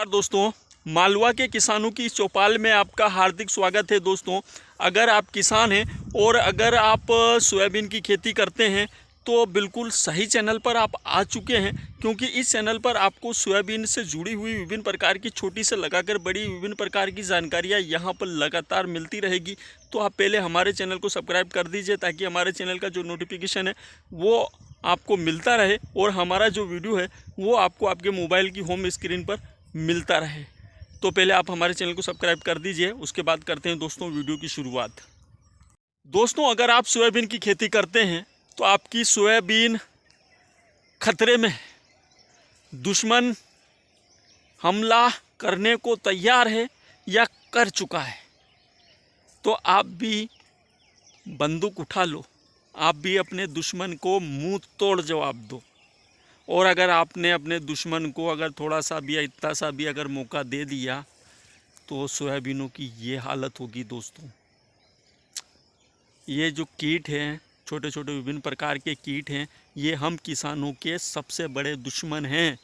नमस्कार दोस्तों, मालवा के किसानों की चौपाल में आपका हार्दिक स्वागत है। दोस्तों, अगर आप किसान हैं और अगर आप सोयाबीन की खेती करते हैं तो बिल्कुल सही चैनल पर आप आ चुके हैं, क्योंकि इस चैनल पर आपको सोयाबीन से जुड़ी हुई विभिन्न प्रकार की छोटी से लगाकर बड़ी विभिन्न प्रकार की जानकारियाँ यहाँ पर लगातार मिलती रहेगी। तो आप पहले हमारे चैनल को सब्सक्राइब कर दीजिए ताकि हमारे चैनल का जो नोटिफिकेशन है वो आपको मिलता रहे और हमारा जो वीडियो है वो आपको आपके मोबाइल की होम स्क्रीन पर मिलता रहे। तो पहले आप हमारे चैनल को सब्सक्राइब कर दीजिए, उसके बाद करते हैं दोस्तों वीडियो की शुरुआत। दोस्तों, अगर आप सोयाबीन की खेती करते हैं तो आपकी सोयाबीन खतरे में है, दुश्मन हमला करने को तैयार है या कर चुका है, तो आप भी बंदूक उठा लो, आप भी अपने दुश्मन को मुंह तोड़ जवाब दो। और अगर आपने अपने दुश्मन को अगर थोड़ा सा भी या इतना सा भी अगर मौका दे दिया तो सोयाबीनों की ये हालत होगी। दोस्तों, ये जो कीट हैं, छोटे छोटे विभिन्न प्रकार के कीट हैं, ये हम किसानों के सबसे बड़े दुश्मन हैं।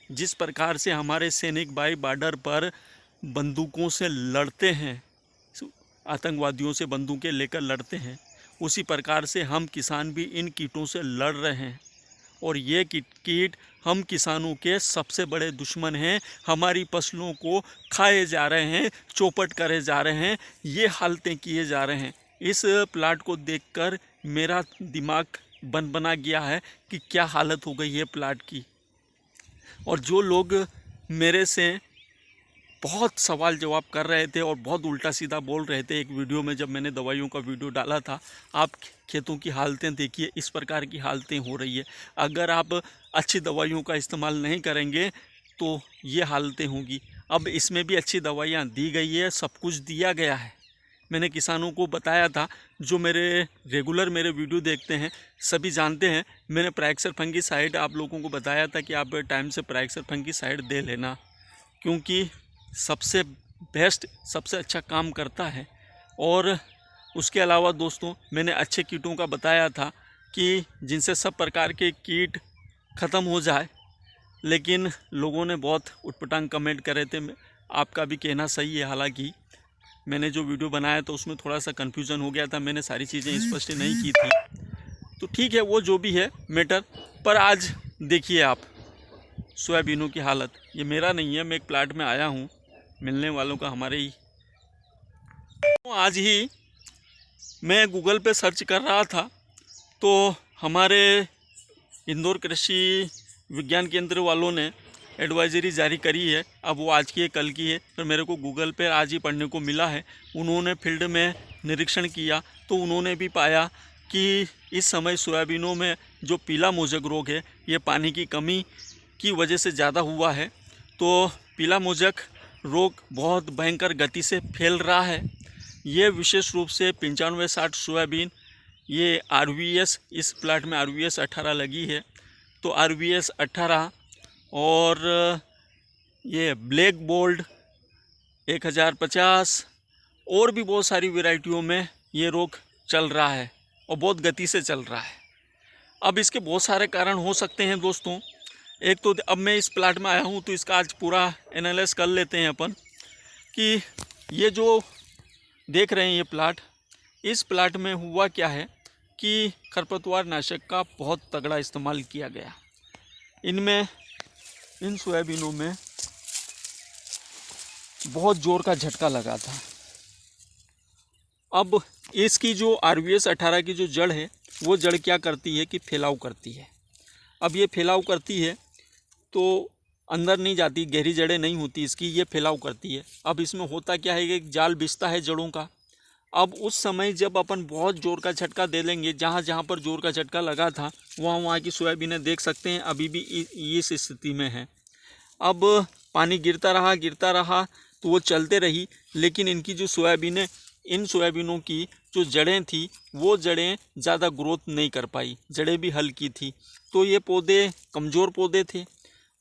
जिस प्रकार से हमारे सैनिक भाई बॉर्डर पर बंदूकों से लड़ते हैं, आतंकवादियों से बंदूकें लेकर लड़ते हैं, उसी प्रकार से हम किसान भी इन कीटों से लड़ रहे हैं। और ये कीट हम किसानों के सबसे बड़े दुश्मन हैं, हमारी फसलों को खाए जा रहे हैं, चौपट करे जा रहे हैं, ये हालतें किए जा रहे हैं। इस प्लाट को देखकर मेरा दिमाग बना गया है कि क्या हालत हो गई है प्लाट की। और जो लोग मेरे से बहुत सवाल जवाब कर रहे थे और बहुत उल्टा सीधा बोल रहे थे, एक वीडियो में जब मैंने दवाइयों का वीडियो डाला था, आप खेतों की हालतें देखिए, इस प्रकार की हालतें हो रही है। अगर आप अच्छी दवाइयों का इस्तेमाल नहीं करेंगे तो ये हालतें होंगी। अब इसमें भी अच्छी दवाइयाँ दी गई है, सब कुछ दिया गया है। मैंने किसानों को बताया था, जो मेरे रेगुलर मेरे वीडियो देखते हैं सभी जानते हैं, मैंने प्राइक्सर फंगिसाइड आप लोगों को बताया था कि आप टाइम से प्राइक्सर फंगिसाइड दे लेना, क्योंकि सबसे बेस्ट सबसे अच्छा काम करता है। और उसके अलावा दोस्तों, मैंने अच्छे कीटों का बताया था कि जिनसे सब प्रकार के कीट ख़त्म हो जाए, लेकिन लोगों ने बहुत उटपटांग कमेंट करे थे। आपका भी कहना सही है, हालांकि मैंने जो वीडियो बनाया था उसमें थोड़ा सा कन्फ्यूज़न हो गया था, मैंने सारी चीज़ें स्पष्ट नहीं की थी। तो ठीक है, वो जो भी है मैटर। पर आज देखिए आप सोयाबीनों की हालत, ये मेरा नहीं है, मैं एक प्लाट में आया हूँ, मिलने वालों का हमारे ही। आज ही मैं गूगल पे सर्च कर रहा था तो हमारे इंदौर कृषि विज्ञान केंद्र वालों ने एडवाइजरी जारी करी है। अब वो आज की है, कल की है, फिर मेरे को गूगल पे आज ही पढ़ने को मिला है। उन्होंने फील्ड में निरीक्षण किया तो उन्होंने भी पाया कि इस समय सोयाबीनों में जो पीला मोजक रोग है, ये पानी की कमी की वजह से ज़्यादा हुआ है। तो पीला मोजक रोग बहुत भयंकर गति से फैल रहा है। ये विशेष रूप से 95-60 सोयाबीन, ये RVS, इस प्लाट में RVS 18 लगी है, तो RVS 18 और ये ब्लैक बोल्ड 1050 और भी बहुत सारी वैरायटियों में ये रोग चल रहा है और बहुत गति से चल रहा है। अब इसके बहुत सारे कारण हो सकते हैं दोस्तों। एक तो अब मैं इस प्लाट में आया हूँ तो इसका आज पूरा एनालाइज कर लेते हैं अपन कि ये जो देख रहे हैं ये प्लाट, इस प्लाट में हुआ क्या है कि खरपतवार नाशक का बहुत तगड़ा इस्तेमाल किया गया। इनमें इन सोयाबीनों में बहुत ज़ोर का झटका लगा था। अब इसकी जो RVS 18 की जो जड़ है, वो जड़ क्या करती है कि फैलाव करती है। अब ये फैलाव करती है तो अंदर नहीं जाती, गहरी जड़ें नहीं होती इसकी, ये फैलाव करती है। अब इसमें होता क्या है कि एक जाल बिछता है जड़ों का। अब उस समय जब अपन बहुत ज़ोर का झटका दे लेंगे, जहाँ जहाँ पर ज़ोर का झटका लगा था वहाँ की सोयाबीनें देख सकते हैं अभी भी इस स्थिति में है। अब पानी गिरता रहा तो वो चलते रही, लेकिन इनकी जो सोयाबीनें, इन सोयाबीनों की जो जड़ें थी वो जड़ें ज़्यादा ग्रोथ नहीं कर पाई, जड़ें भी हल्की थी, तो ये पौधे कमज़ोर पौधे थे।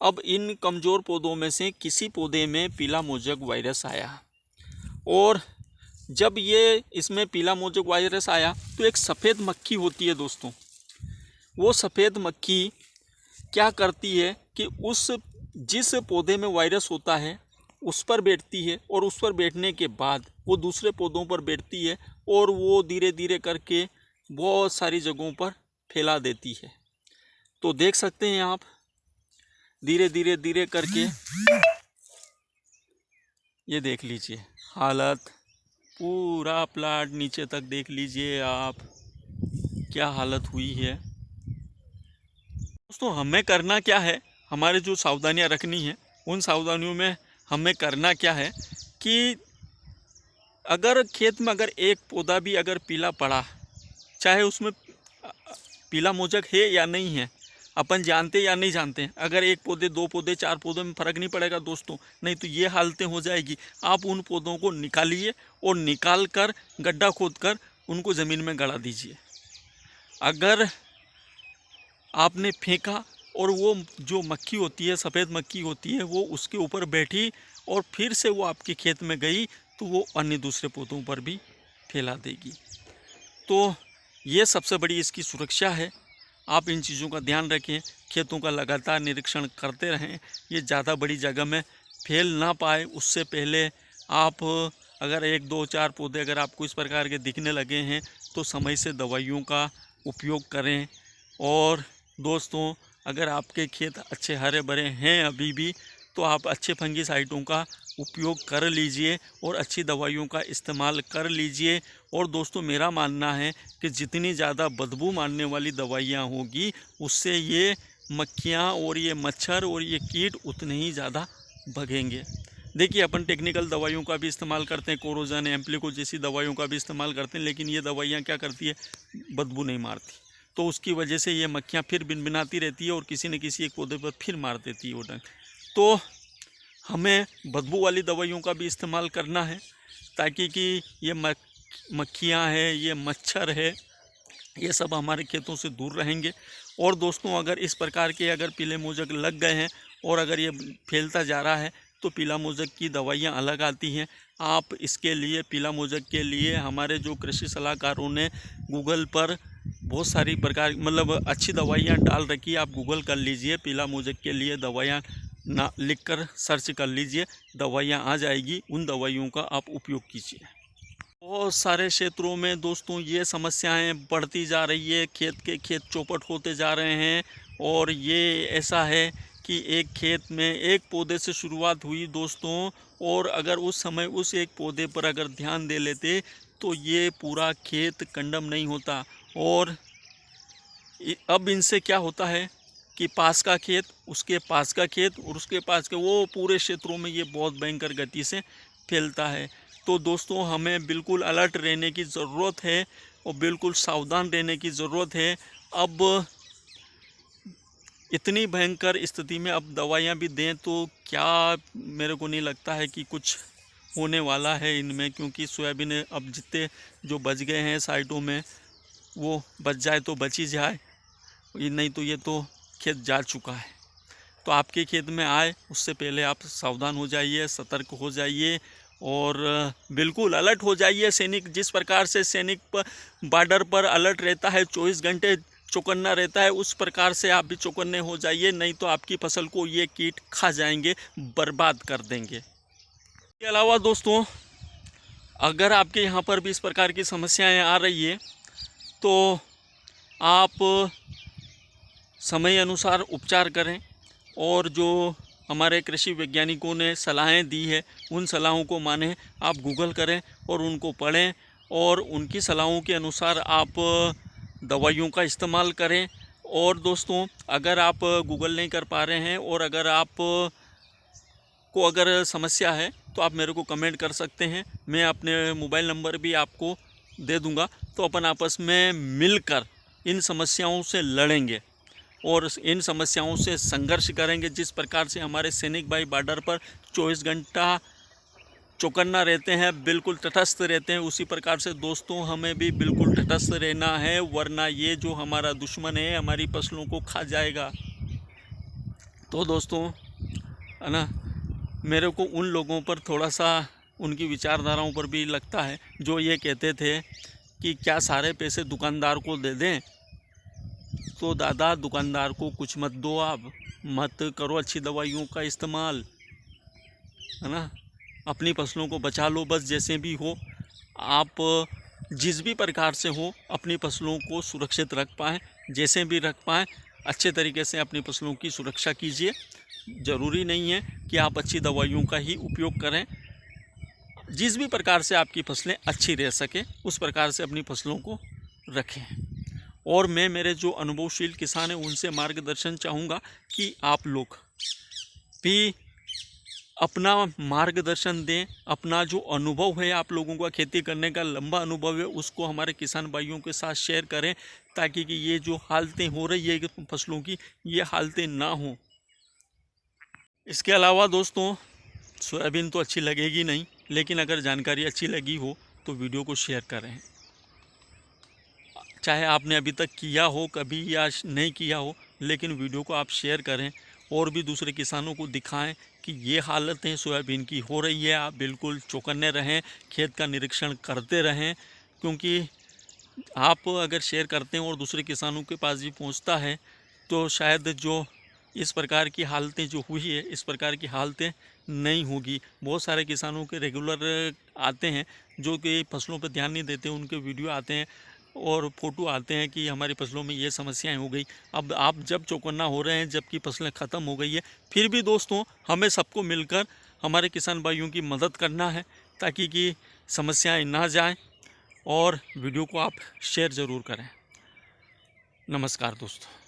अब इन कमज़ोर पौधों में से किसी पौधे में पीला मोजक वायरस आया, और जब ये इसमें पीला मोजक वायरस आया तो एक सफ़ेद मक्खी होती है दोस्तों, वो सफ़ेद मक्खी क्या करती है कि उस जिस पौधे में वायरस होता है उस पर बैठती है, और उस पर बैठने के बाद वो दूसरे पौधों पर बैठती है, और वो धीरे धीरे करके बहुत सारी जगहों पर फैला देती है। तो देख सकते हैं आप, धीरे धीरे धीरे करके ये देख लीजिए हालत, पूरा प्लाट नीचे तक देख लीजिए आप, क्या हालत हुई है। दोस्तों हमें करना क्या है, हमारे जो सावधानियां रखनी है, उन सावधानियों में हमें करना क्या है कि अगर खेत में अगर एक पौधा भी अगर पीला पड़ा, चाहे उसमें पीला मोजक है या नहीं है, अपन जानते या नहीं जानते, अगर एक पौधे, दो पौधे, चार पौधों में फ़र्क नहीं पड़ेगा दोस्तों, नहीं तो ये हालतें हो जाएगी। आप उन पौधों को निकालिए और निकाल कर गड्ढा खोद कर उनको ज़मीन में गड़ा दीजिए। अगर आपने फेंका और वो जो मक्खी होती है, सफ़ेद मक्खी होती है, वो उसके ऊपर बैठी और फिर से वो आपके खेत में गई, तो वो अन्य दूसरे पौधों पर भी फैला देगी। तो ये सबसे बड़ी इसकी सुरक्षा है। आप इन चीज़ों का ध्यान रखें, खेतों का लगातार निरीक्षण करते रहें, ये ज़्यादा बड़ी जगह में फैल ना पाए उससे पहले आप अगर एक दो चार पौधे अगर आपको इस प्रकार के दिखने लगे हैं तो समय से दवाइयों का उपयोग करें। और दोस्तों अगर आपके खेत अच्छे हरे भरे हैं अभी भी, तो आप अच्छे फंगिसाइडों का उपयोग कर लीजिए और अच्छी दवाइयों का इस्तेमाल कर लीजिए। और दोस्तों मेरा मानना है कि जितनी ज़्यादा बदबू मारने वाली दवाइयाँ होगी, उससे ये मक्खियाँ और ये मच्छर और ये कीट उतने ही ज़्यादा भगेंगे। देखिए अपन टेक्निकल दवाइयों का भी इस्तेमाल करते हैं, कोरोजन, एम्प्लिको जैसी दवाइयों का भी इस्तेमाल करते हैं, लेकिन ये दवाइयाँ क्या करती है, बदबू नहीं मारती। तो उसकी वजह से ये मक्खियाँ फिर भिनभिनाती रहती है और किसी न किसी एक पौधे पर फिर मार देती है वो डंक। तो हमें बदबू वाली दवाइयों का भी इस्तेमाल करना है, ताकि कि ये मक्खियाँ हैं, ये मच्छर है, ये सब हमारे खेतों से दूर रहेंगे। और दोस्तों अगर इस प्रकार के अगर पीले मोजक लग गए हैं और अगर ये फैलता जा रहा है, तो पीला मोजक की दवाइयाँ अलग आती हैं। आप इसके लिए, पीला मोजक के लिए हमारे जो कृषि सलाहकारों ने गूगल पर बहुत सारी प्रकार मतलब अच्छी दवाइयाँ डाल रखी है, आप गूगल कर लीजिए, पीला मोजक के लिए दवाइयाँ ना लिख कर सर्च कर लीजिए, दवाइयाँ आ जाएगी, उन दवाइयों का आप उपयोग कीजिए। बहुत सारे क्षेत्रों में दोस्तों ये समस्याएं बढ़ती जा रही है, खेत के खेत चौपट होते जा रहे हैं। और ये ऐसा है कि एक खेत में एक पौधे से शुरुआत हुई दोस्तों, और अगर उस समय उस एक पौधे पर अगर ध्यान दे लेते तो ये पूरा खेत कंडम नहीं होता। और अब इनसे क्या होता है कि पास का खेत, उसके पास का खेत और उसके पास के, वो पूरे क्षेत्रों में ये बहुत भयंकर गति से फैलता है। तो दोस्तों हमें बिल्कुल अलर्ट रहने की ज़रूरत है और बिल्कुल सावधान रहने की ज़रूरत है। अब इतनी भयंकर स्थिति में अब दवाइयाँ भी दें तो क्या, मेरे को नहीं लगता है कि कुछ होने वाला है इनमें, क्योंकि सोयाबीन अब जितने जो बच गए हैं साइडों में, वो बच जाए तो बच ही जाए, नहीं तो ये तो खेत जा चुका है। तो आपके खेत में आए उससे पहले आप सावधान हो जाइए, सतर्क हो जाइए और बिल्कुल अलर्ट हो जाइए। सैनिक जिस प्रकार से सैनिक पर बॉर्डर पर अलर्ट रहता है, 24 घंटे चौकन्ना रहता है, उस प्रकार से आप भी चौकन्ने हो जाइए, नहीं तो आपकी फसल को ये कीट खा जाएंगे, बर्बाद कर देंगे। इसके अलावा दोस्तों अगर आपके यहाँ पर भी इस प्रकार की समस्याएं आ रही है तो आप समय अनुसार उपचार करें, और जो हमारे कृषि वैज्ञानिकों ने सलाहें दी है उन सलाहों को मानें। आप गूगल करें और उनको पढ़ें और उनकी सलाहों के अनुसार आप दवाइयों का इस्तेमाल करें। और दोस्तों अगर आप गूगल नहीं कर पा रहे हैं और अगर आप को अगर समस्या है तो आप मेरे को कमेंट कर सकते हैं, मैं अपने मोबाइल नंबर भी आपको दे दूंगा। तो अपन आपस में मिलकर इन समस्याओं से लड़ेंगे और इन समस्याओं से संघर्ष करेंगे। जिस प्रकार से हमारे सैनिक भाई बॉर्डर पर 24 घंटा चौकन्ना रहते हैं, बिल्कुल तटस्थ रहते हैं, उसी प्रकार से दोस्तों हमें भी बिल्कुल तटस्थ रहना है, वरना ये जो हमारा दुश्मन है हमारी फसलों को खा जाएगा। तो दोस्तों है ना, मेरे को उन लोगों पर थोड़ा सा उनकी विचारधाराओं पर भी लगता है जो ये कहते थे कि क्या सारे पैसे दुकानदार को दे दें। तो दादा दुकानदार को कुछ मत दो आप, मत करो अच्छी दवाइयों का इस्तेमाल, है ना। अपनी फसलों को बचा लो बस, जैसे भी हो आप, जिस भी प्रकार से हो अपनी फसलों को सुरक्षित रख पाएँ, जैसे भी रख पाएँ अच्छे तरीके से अपनी फसलों की सुरक्षा कीजिए। ज़रूरी नहीं है कि आप अच्छी दवाइयों का ही उपयोग करें, जिस भी प्रकार से आपकी फसलें अच्छी रह सकें उस प्रकार से अपनी फसलों को रखें। और मैं मेरे जो अनुभवशील किसान हैं उनसे मार्गदर्शन चाहूँगा कि आप लोग भी अपना मार्गदर्शन दें, अपना जो अनुभव है आप लोगों का खेती करने का लंबा अनुभव है उसको हमारे किसान भाइयों के साथ शेयर करें, ताकि कि ये जो हालतें हो रही है फसलों की, ये हालतें ना हों। इसके अलावा दोस्तों, सोयाबीन तो अच्छी लगेगी नहीं, लेकिन अगर जानकारी अच्छी लगी हो तो वीडियो को शेयर करें। चाहे आपने अभी तक किया हो कभी या नहीं किया हो, लेकिन वीडियो को आप शेयर करें और भी दूसरे किसानों को दिखाएं कि ये हालतें सोयाबीन की हो रही है। आप बिल्कुल चौकन्ने रहें, खेत का निरीक्षण करते रहें, क्योंकि आप अगर शेयर करते हैं और दूसरे किसानों के पास भी पहुंचता है तो शायद जो इस प्रकार की हालतें जो हुई है इस प्रकार की हालतें नहीं होगी। बहुत सारे किसानों के रेगुलर आते हैं जो कि फसलों पर ध्यान नहीं देते, उनके वीडियो आते हैं और फ़ोटो आते हैं कि हमारी फसलों में ये समस्याएं हो गई। अब आप जब चौकन्ना हो रहे हैं, जबकि फसलें ख़त्म हो गई है, फिर भी दोस्तों हमें सबको मिलकर हमारे किसान भाइयों की मदद करना है ताकि कि समस्याएं ना जाएं। और वीडियो को आप शेयर ज़रूर करें। नमस्कार दोस्तों।